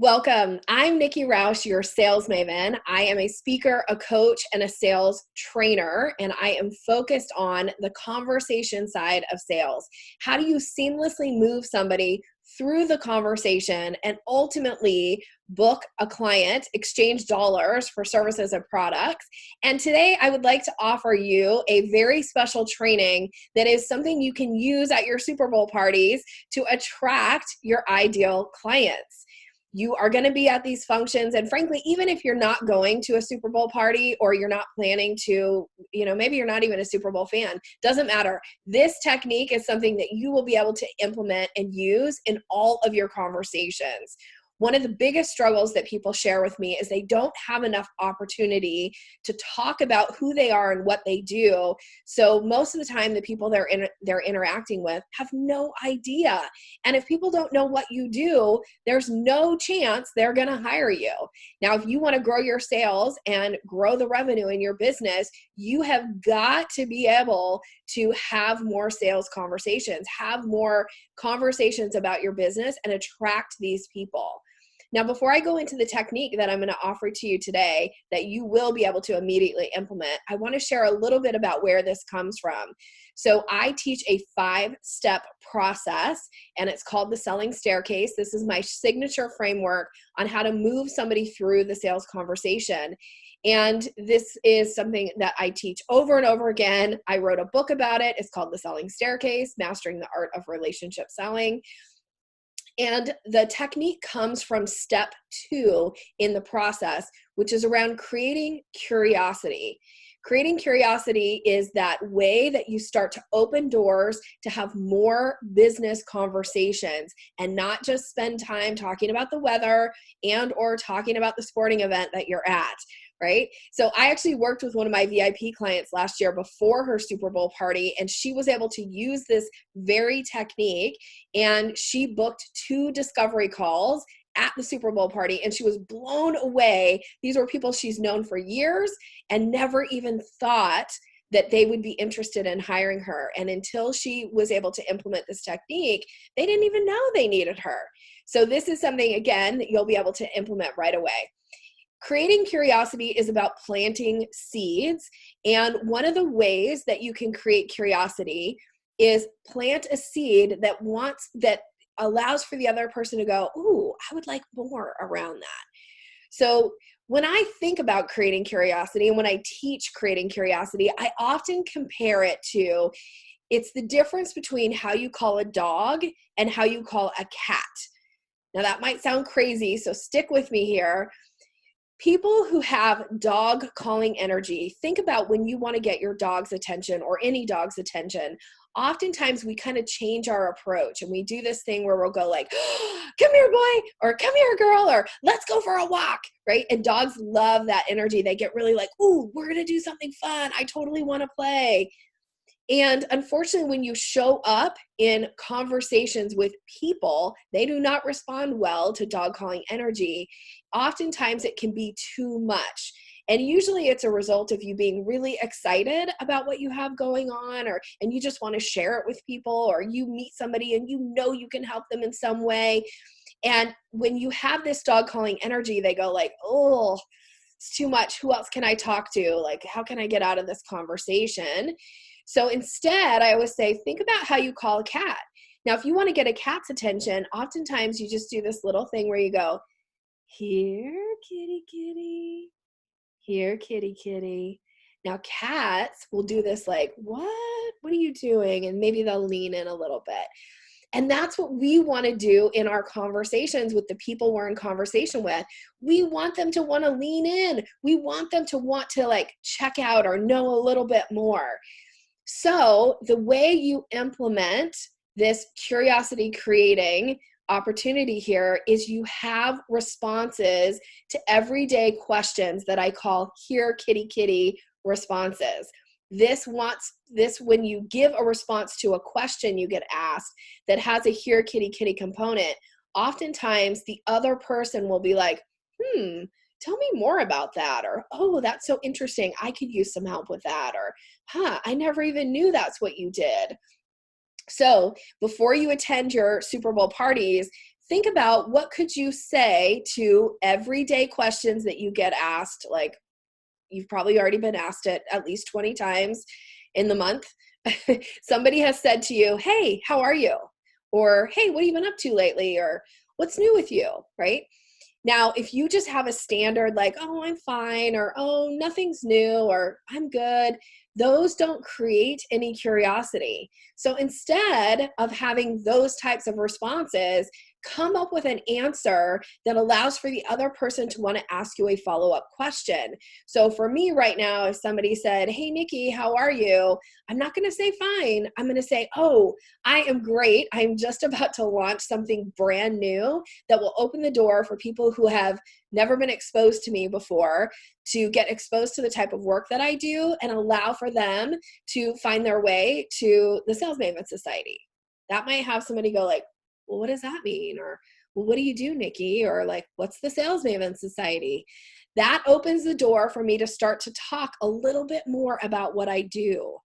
Welcome. I'm Nikki Roush, your sales maven. I am a speaker, a coach, and a sales trainer, and I am focused on the conversation side of sales. How do you seamlessly move somebody through the conversation and ultimately book a client, exchange dollars for services and products? And today I would like to offer you a very special training that is something you can use at your Super Bowl parties to attract your ideal clients. You are going to be at these functions, and frankly, even if you're not going to a Super Bowl party or you're not planning to, maybe you're not even a Super Bowl fan, doesn't matter. This technique is something that you will be able to implement and use in all of your conversations. One of the biggest struggles that people share with me is they don't have enough opportunity to talk about who they are and what they do. So most of the time, the people they're interacting with have no idea. And if people don't know what you do, there's no chance they're going to hire you. Now, if you want to grow your sales and grow the revenue in your business, you have got to be able to have more sales conversations, have more conversations about your business, and attract these people. Now, before I go into the technique that I'm going to offer to you today that you will be able to immediately implement, I want to share a little bit about where this comes from. So I teach a 5-step process, and it's called the selling staircase. This is my signature framework on how to move somebody through the sales conversation. And this is something that I teach over and over again. I wrote a book about it. It's called The Selling Staircase, Mastering the Art of Relationship Selling. And the technique comes from step 2 in the process, which is around creating curiosity. Creating curiosity is that way that you start to open doors to have more business conversations and not just spend time talking about the weather and or talking about the sporting event that you're at. Right? So I actually worked with one of my VIP clients last year before her Super Bowl party, and she was able to use this very technique, and she booked 2 discovery calls at the Super Bowl party, and she was blown away. These were people she's known for years and never even thought that they would be interested in hiring her. And until she was able to implement this technique, they didn't even know they needed her. So this is something, again, that you'll be able to implement right away. Creating curiosity is about planting seeds. And one of the ways that you can create curiosity is plant a seed that allows for the other person to go, ooh, I would like more around that. So when I think about creating curiosity and when I teach creating curiosity, I often compare it to, it's the difference between how you call a dog and how you call a cat. Now that might sound crazy, so stick with me here. People who have dog calling energy, think about when you want to get your dog's attention or any dog's attention. Oftentimes we kind of change our approach and we do this thing where we'll go like, oh, come here, boy, or come here, girl, or let's go for a walk, right? And dogs love that energy. They get really like, ooh, we're going to do something fun. I totally want to play. And unfortunately, when you show up in conversations with people, they do not respond well to dog calling energy. Oftentimes, it can be too much. And usually it's a result of you being really excited about what you have going on, and you just want to share it with people, or you meet somebody and you know you can help them in some way. And when you have this dog calling energy, they go like, oh, it's too much. Who else can I talk to? Like, how can I get out of this conversation? So instead, I always say, think about how you call a cat. Now, if you want to get a cat's attention, oftentimes you just do this little thing where you go, here, kitty, kitty, here, kitty, kitty. Now, cats will do this like, what? What are you doing? And maybe they'll lean in a little bit. And that's what we want to do in our conversations with the people we're in conversation with. We want them to want to lean in. We want them to want to like check out or know a little bit more. So the way you implement this curiosity creating opportunity here is you have responses to everyday questions that I call here kitty kitty responses. This when you give a response to a question you get asked that has a here kitty kitty component, oftentimes the other person will be like, tell me more about that, or, oh, that's so interesting. I could use some help with that, or, I never even knew that's what you did. So before you attend your Super Bowl parties, think about what could you say to everyday questions that you get asked. Like, you've probably already been asked it at least 20 times in the month. Somebody has said to you, hey, how are you? Or, hey, what have you been up to lately? Or what's new with you, right? Now, if you just have a standard like, oh, I'm fine, or oh, nothing's new, or I'm good, those don't create any curiosity. So instead of having those types of responses, come up with an answer that allows for the other person to want to ask you a follow-up question. So for me right now, if somebody said, hey, Nikki, how are you? I'm not going to say fine. I'm going to say, oh, I am great. I'm just about to launch something brand new that will open the door for people who have never been exposed to me before to get exposed to the type of work that I do and allow for them to find their way to the Sales Maven Society. That might have somebody go like, well, what does that mean? Or, well, what do you do, Nikki? Or like, what's the Sales Maven Society? That opens the door for me to start to talk a little bit more about what I do.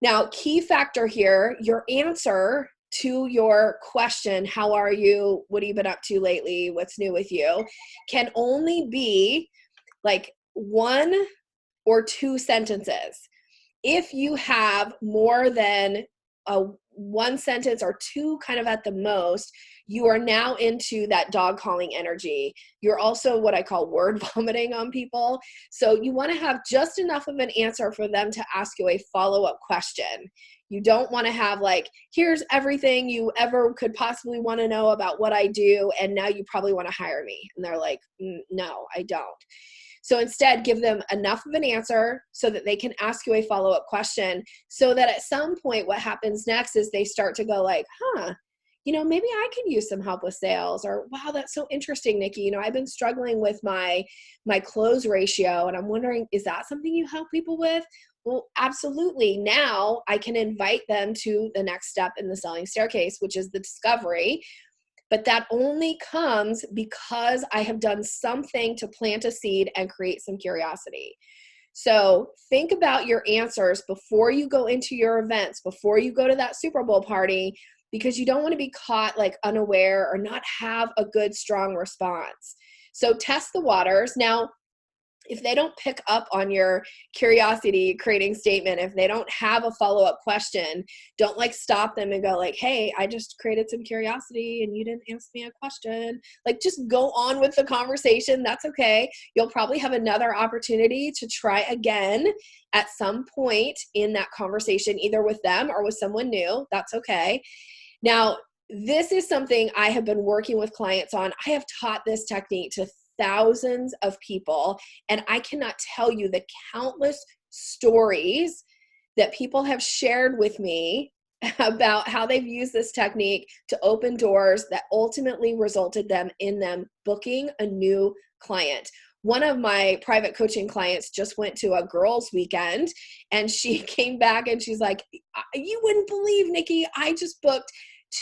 Now, key factor here, your answer to your question, how are you? What have you been up to lately? What's new with you? Can only be like 1 or 2 sentences. If you have more than a 1 sentence or 2 kind of at the most, you are now into that dog calling energy. You're also what I call word vomiting on people. So you want to have just enough of an answer for them to ask you a follow-up question. You don't want to have like, here's everything you ever could possibly want to know about what I do, and now you probably want to hire me. And they're like, no, I don't. So instead, give them enough of an answer so that they can ask you a follow-up question, so that at some point what happens next is they start to go like, maybe I can use some help with sales, or wow, that's so interesting, Nikki. I've been struggling with my close ratio, and I'm wondering, is that something you help people with? Well, absolutely. Now I can invite them to the next step in the selling staircase, which is the discovery. But that only comes because I have done something to plant a seed and create some curiosity. So think about your answers before you go into your events, before you go to that Super Bowl party, because you don't want to be caught like unaware or not have a good, strong response. So test the waters. Now, if they don't pick up on your curiosity creating statement, if they don't have a follow-up question, don't like stop them and go like, hey, I just created some curiosity and you didn't ask me a question. Like, just go on with the conversation. That's okay. You'll probably have another opportunity to try again at some point in that conversation, either with them or with someone new. That's okay. Now, this is something I have been working with clients on. I have taught this technique to thousands of people, and I cannot tell you the countless stories that people have shared with me about how they've used this technique to open doors that ultimately resulted in them booking a new client. One of my private coaching clients just went to a girls' weekend, and she came back and she's like, you wouldn't believe, Nikki, I just booked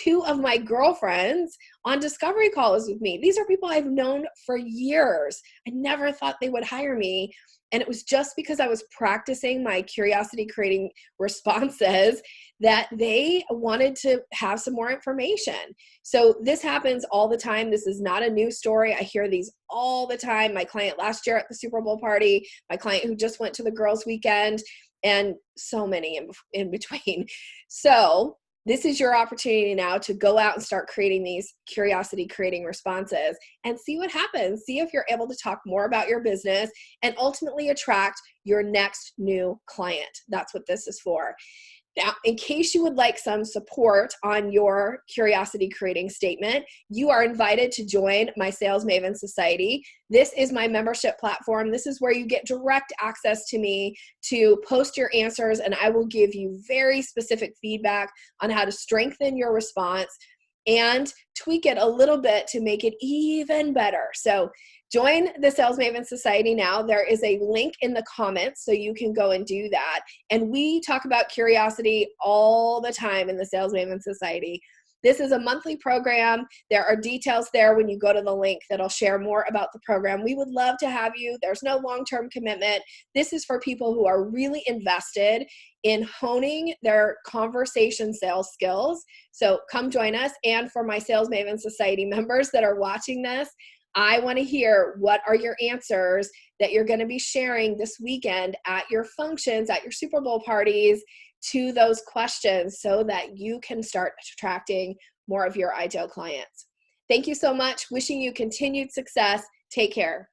2 of my girlfriends on discovery calls with me. These are people I've known for years. I never thought they would hire me. And it was just because I was practicing my curiosity creating responses that they wanted to have some more information. So this happens all the time. This is not a new story. I hear these all the time. My client last year at the Super Bowl party, my client who just went to the girls' weekend, and so many in between. So this is your opportunity now to go out and start creating these curiosity creating responses and see what happens. See if you're able to talk more about your business and ultimately attract your next new client. That's what this is for. Now, in case you would like some support on your curiosity creating statement, you are invited to join my Sales Maven Society. This is my membership platform. This is where you get direct access to me to post your answers, and I will give you very specific feedback on how to strengthen your response and tweak it a little bit to make it even better. So join the Sales Maven Society now. There is a link in the comments so you can go and do that. And we talk about curiosity all the time in the Sales Maven Society. This is a monthly program. There are details there when you go to the link that'll share more about the program. We would love to have you. There's no long-term commitment. This is for people who are really invested in honing their conversation sales skills. So come join us. And for my Sales Maven Society members that are watching this, I want to hear what are your answers that you're going to be sharing this weekend at your functions, at your Super Bowl parties, to those questions so that you can start attracting more of your ideal clients. Thank you so much. Wishing you continued success. Take care.